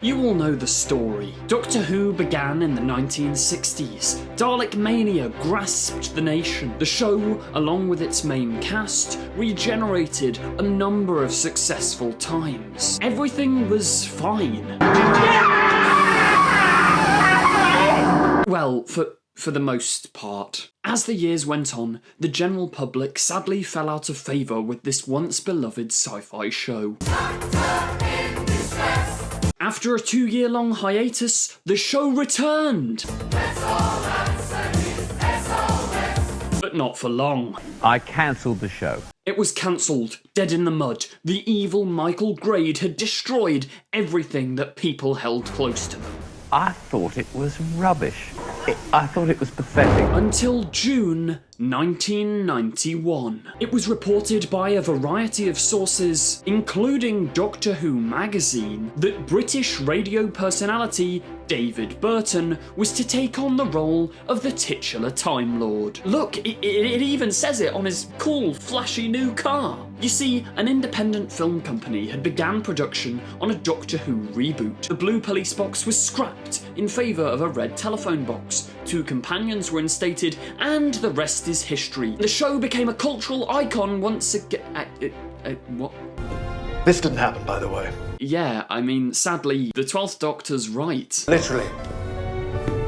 You all know the story. Doctor Who began in the 1960s. Dalek mania grasped the nation. The show, along with its main cast, regenerated a number of successful times. Everything was fine. Well, for the most part. As the years went on, the general public sadly fell out of favour with this once beloved sci-fi show. After a 2-year-long hiatus, the show returned! But not for long. I cancelled the show. It was cancelled, dead in the mud. The evil Michael Grade had destroyed everything that people held close to them. I thought it was rubbish. I thought it was pathetic. Until June 1991. It was reported by a variety of sources, including Doctor Who magazine, that British radio personality David Burton was to take on the role of the titular Time Lord. Look, it even says it on his cool, flashy new car. You see, an independent film company had begun production on a Doctor Who reboot. The blue police box was scrapped in favour of a red telephone box. 2 companions were instated, and the rest is history. The show became a cultural icon once again. What? This didn't happen, by the way. Yeah, I mean, sadly, the 12th Doctor's right. Literally.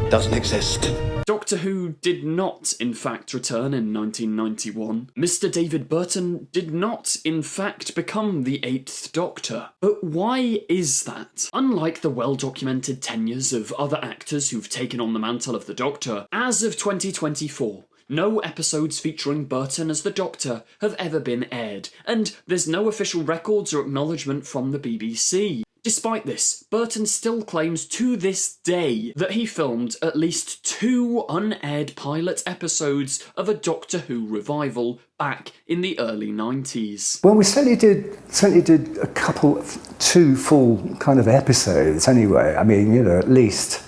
Doesn't exist. Doctor Who did not, in fact, return in 1991. Mr. David Burton did not, in fact, become the 8th Doctor. But why is that? Unlike the well-documented tenures of other actors who've taken on the mantle of the Doctor, as of 2024, no episodes featuring Burton as the Doctor have ever been aired, and there's no official records or acknowledgement from the BBC. Despite this, Burton still claims to this day that he filmed at least 2 unaired pilot episodes of a Doctor Who revival back in the early 90s. Well, we certainly did a couple, 2 full kind of episodes anyway. I mean, you know, at least.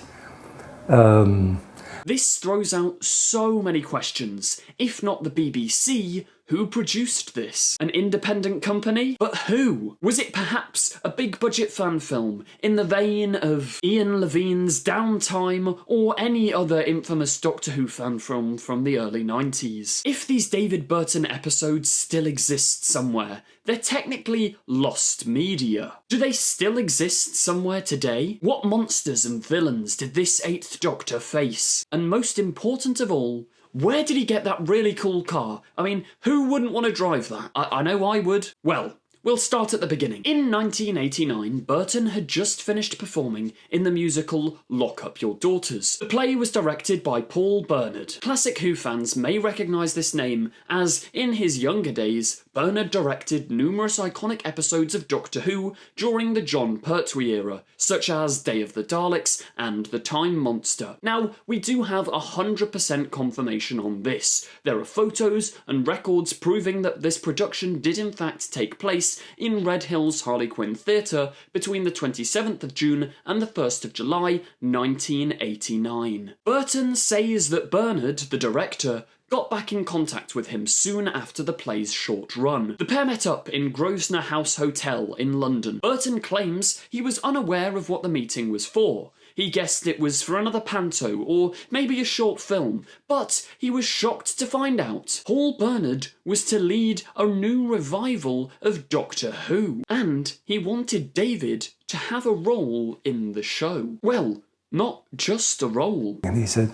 This throws out so many questions. If not the BBC, who produced this? An independent company? But who? Was it perhaps a big-budget fan film in the vein of Ian Levine's Downtime or any other infamous Doctor Who fan film from the early 90s? If these David Burton episodes still exist somewhere, they're technically lost media. Do they still exist somewhere today? What monsters and villains did this 8th Doctor face? And most important of all, where did he get that really cool car? I mean, who wouldn't want to drive that? I know I would. Well, we'll start at the beginning. In 1989, Burton had just finished performing in the musical Lock Up Your Daughters. The play was directed by Paul Bernard. Classic Who fans may recognise this name, as in his younger days, Bernard directed numerous iconic episodes of Doctor Who during the Jon Pertwee era, such as Day of the Daleks and The Time Monster. Now, we do have 100% confirmation on this. There are photos and records proving that this production did in fact take place in Red Hills Harley Quinn Theatre between the 27th of June and the 1st of July 1989. Burton says that Bernard, the director, got back in contact with him soon after the play's short run. The pair met up in Grosvenor House Hotel in London. Burton claims he was unaware of what the meeting was for. He guessed it was for another panto or maybe a short film, but he was shocked to find out Paul Bernard was to lead a new revival of Doctor Who, and he wanted David to have a role in the show. Well, not just a role. And he said,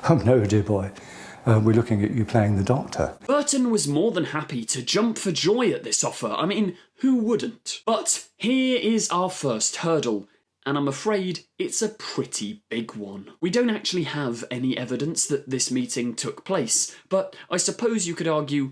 "Oh no, dear boy. We're looking at you playing the Doctor." Burton was more than happy to jump for joy at this offer. I mean, who wouldn't? But here is our first hurdle, and I'm afraid it's a pretty big one. We don't actually have any evidence that this meeting took place, but I suppose you could argue,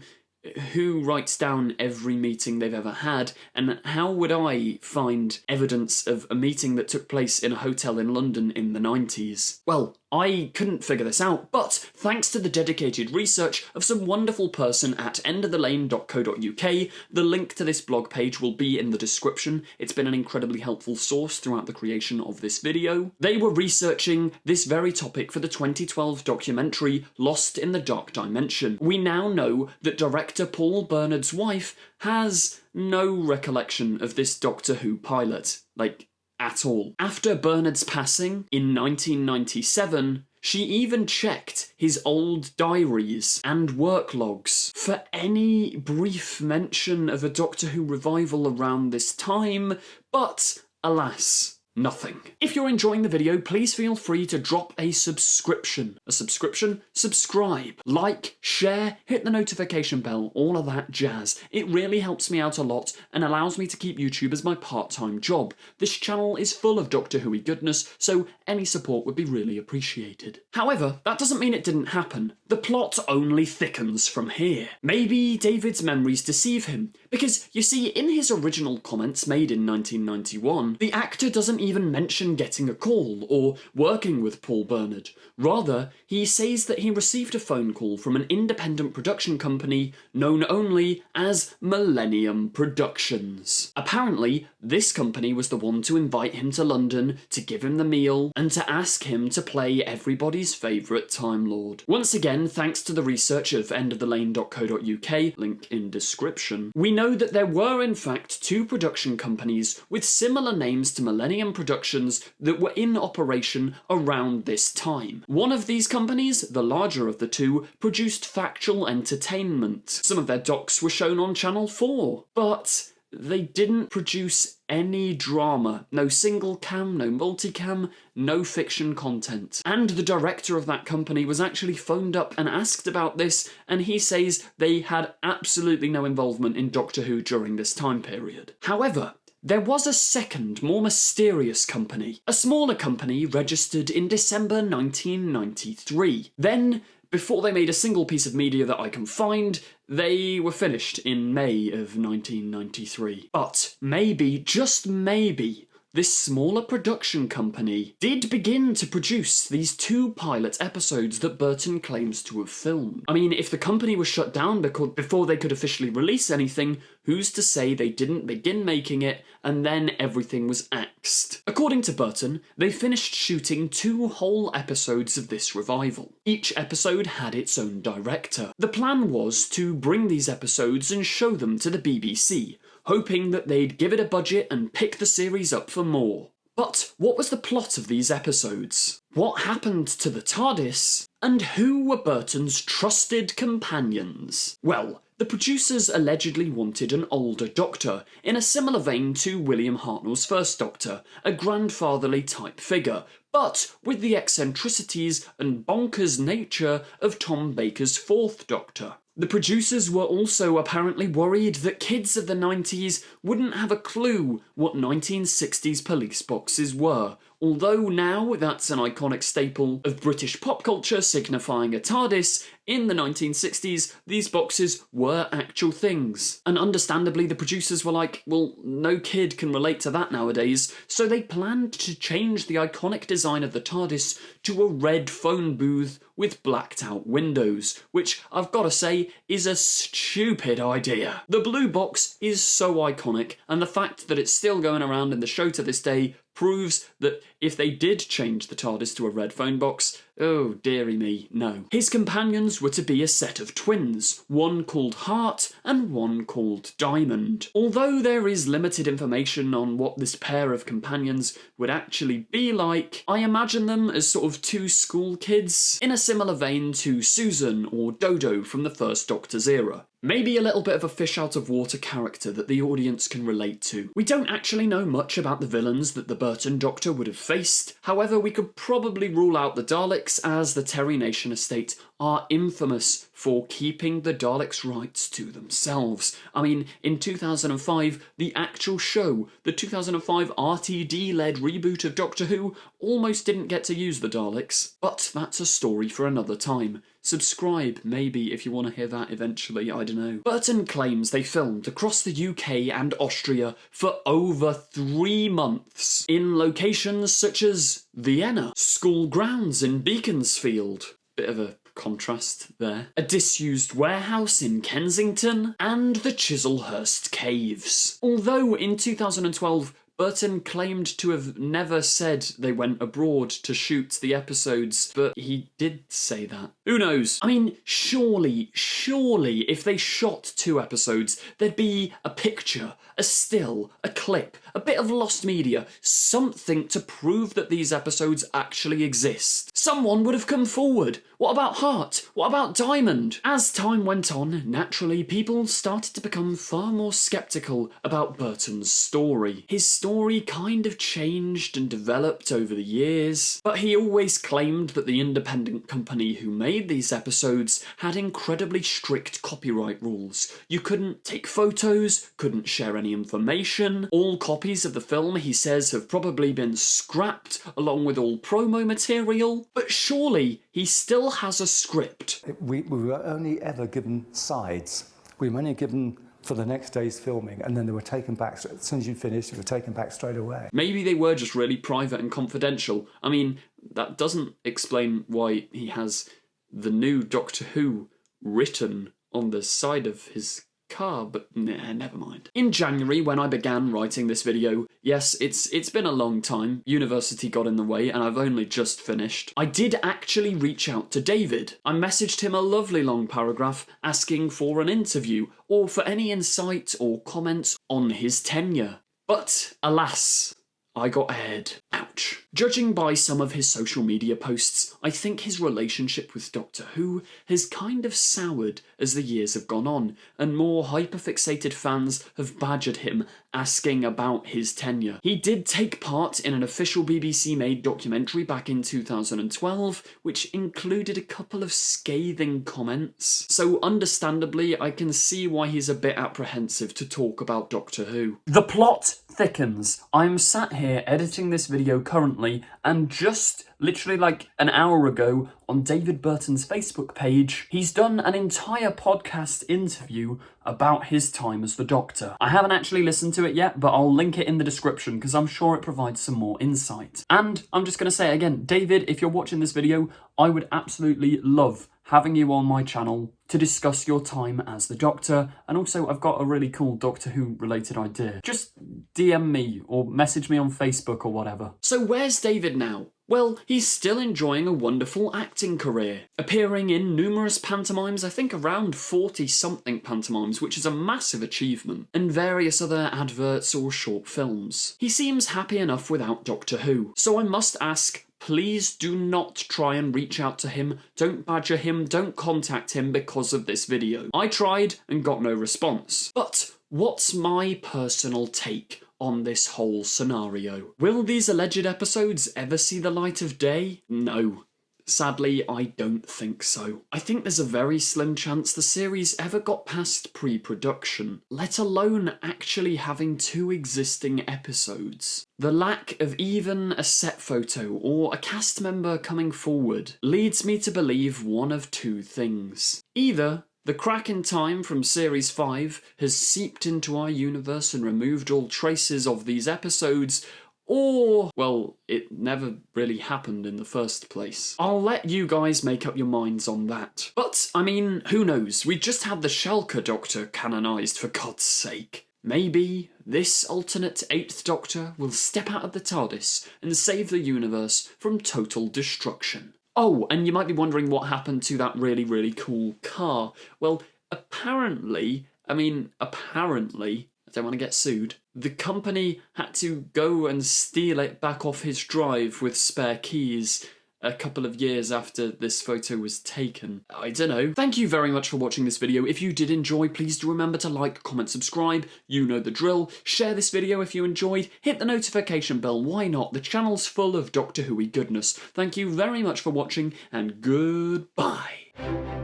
who writes down every meeting they've ever had, and how would I find evidence of a meeting that took place in a hotel in London in the 90s? Well, I couldn't figure this out, but thanks to the dedicated research of some wonderful person at endoftheLane.co.uk, the link to this blog page will be in the description. It's been an incredibly helpful source throughout the creation of this video. They were researching this very topic for the 2012 documentary Lost in the Dark Dimension. We now know that director Paul Bernard's wife has no recollection of this Doctor Who pilot. Like, at all. After Bernard's passing in 1997, she even checked his old diaries and work logs for any brief mention of a Doctor Who revival around this time, but alas, nothing. If you're enjoying the video, please feel free to drop a subscription. Subscribe, like, share, hit the notification bell, all of that jazz. It really helps me out a lot and allows me to keep YouTube as my part-time job. This channel is full of Doctor Who-y goodness, so any support would be really appreciated. However, that doesn't mean it didn't happen. The plot only thickens from here. Maybe David's memories deceive him, because you see, in his original comments made in 1991, the actor doesn't even mention getting a call or working with Paul Bernard. Rather, he says that he received a phone call from an independent production company known only as Millennium Productions. Apparently, this company was the one to invite him to London, to give him the meal, and to ask him to play everybody's favourite Time Lord. Once again, thanks to the research of endofTheLane.co.uk, link in description, we know that there were in fact two production companies with similar names to Millennium Productions that were in operation around this time. One of these companies, the larger of the two, produced factual entertainment. Some of their docs were shown on Channel 4, but they didn't produce any drama. No single cam, no multicam, no fiction content. And the director of that company was actually phoned up and asked about this, and he says they had absolutely no involvement in Doctor Who during this time period. However, there was a second, more mysterious company. A smaller company registered in December 1993. Then, before they made a single piece of media that I can find, they were finished in May of 1993. But maybe, just maybe, this smaller production company did begin to produce these two pilot episodes that Burton claims to have filmed. I mean, if the company was shut down before they could officially release anything, who's to say they didn't begin making it and then everything was axed? According to Burton, they finished shooting 2 whole episodes of this revival. Each episode had its own director. The plan was to bring these episodes and show them to the BBC, hoping that they'd give it a budget and pick the series up for more. But what was the plot of these episodes? What happened to the TARDIS? And who were Burton's trusted companions? Well, the producers allegedly wanted an older Doctor, in a similar vein to William Hartnell's first Doctor, a grandfatherly type figure, but with the eccentricities and bonkers nature of Tom Baker's fourth Doctor. The producers were also apparently worried that kids of the 90s wouldn't have a clue what 1960s police boxes were, although now that's an iconic staple of British pop culture signifying a TARDIS. In the 1960s, these boxes were actual things. And understandably, the producers were like, well, no kid can relate to that nowadays, so they planned to change the iconic design of the TARDIS to a red phone booth with blacked out windows, which I've got to say is a stupid idea. The blue box is so iconic, and the fact that it's still going around in the show to this day proves that if they did change the TARDIS to a red phone box, oh dearie me, no. His companions were to be a set of twins, one called Heart and one called Diamond. Although there is limited information on what this pair of companions would actually be like, I imagine them as sort of 2 school kids, in a similar vein to Susan or Dodo from the first Doctor's era. Maybe a little bit of a fish out of water character that the audience can relate to. We don't actually know much about the villains that the Burton Doctor would have faced, however we could probably rule out the Daleks, as the Terry Nation estate are infamous for keeping the Daleks' rights to themselves. I mean, in 2005, the actual show, the 2005 RTD-led reboot of Doctor Who, almost didn't get to use the Daleks. But that's a story for another time. Subscribe, maybe, if you want to hear that eventually, I don't know. Burton claims they filmed across the UK and Austria for over 3 months, in locations such as Vienna, school grounds in Beaconsfield, bit of a contrast there, a disused warehouse in Kensington, and the Chislehurst Caves. Although in 2012, Burton claimed to have never said they went abroad to shoot the episodes, but he did say that. Who knows? I mean, surely, if they shot 2 episodes, there'd be a picture, a still, a clip, a bit of lost media, something to prove that these episodes actually exist. Someone would have come forward. What about Hart? What about Diamond? As time went on, naturally, people started to become far more sceptical about Burton's story. His story kind of changed and developed over the years, but he always claimed that the independent company who made these episodes had incredibly strict copyright rules. You couldn't take photos, couldn't share any information. All copies of the film, he says, have probably been scrapped along with all promo material, but surely he still has a script. We were only ever given sides. We were only given for the next day's filming, and then they were taken back. As soon as you finished, they were taken back straight away. Maybe they were just really private and confidential. I mean, that doesn't explain why he has the new Doctor Who written on the side of his car, but nah, never mind. In January, when I began writing this video, yes, it's been a long time, university got in the way and I've only just finished, I did actually reach out to David. I messaged him a lovely long paragraph asking for an interview or for any insight or comments on his tenure. But alas, I got ahead. Ouch. Judging by some of his social media posts, I think his relationship with Doctor Who has kind of soured as the years have gone on, and more hyperfixated fans have badgered him, asking about his tenure. He did take part in an official BBC-made documentary back in 2012, which included a couple of scathing comments. So understandably, I can see why he's a bit apprehensive to talk about Doctor Who. The plot thickens. I'm sat here editing this video currently, and just literally like an hour ago on David Burton's Facebook page, he's done an entire podcast interview about his time as the Doctor. I haven't actually listened to it yet, but I'll link it in the description because I'm sure it provides some more insight. And I'm just going to say again, David, if you're watching this video, I would absolutely love having you on my channel to discuss your time as the Doctor, and also I've got a really cool Doctor Who related idea. Just DM me or message me on Facebook or whatever. So where's David now? Well, he's still enjoying a wonderful acting career, appearing in numerous pantomimes, I think around 40-something pantomimes, which is a massive achievement, and various other adverts or short films. He seems happy enough without Doctor Who, so I must ask, please do not try and reach out to him, don't badger him, don't contact him because of this video. I tried and got no response. But what's my personal take on this whole scenario? Will these alleged episodes ever see the light of day? No. Sadly, I don't think so. I think there's a very slim chance the series ever got past pre-production, let alone actually having 2 existing episodes. The lack of even a set photo or a cast member coming forward leads me to believe one of 2 things. Either the crack in time from Series 5 has seeped into our universe and removed all traces of these episodes, or, well, it never really happened in the first place. I'll let you guys make up your minds on that. But, I mean, who knows? We just had the Schalke Doctor canonised, for God's sake. Maybe this alternate 8th Doctor will step out of the TARDIS and save the universe from total destruction. Oh, and you might be wondering what happened to that really, really cool car. Well, apparently, I don't want to get sued, the company had to go and steal it back off his drive with spare keys a couple of years after this photo was taken. I don't know. Thank you very much for watching this video. If you did enjoy, please do remember to like, comment, subscribe. You know the drill. Share this video if you enjoyed. Hit the notification bell. Why not? The channel's full of Doctor Who-y goodness. Thank you very much for watching, and goodbye.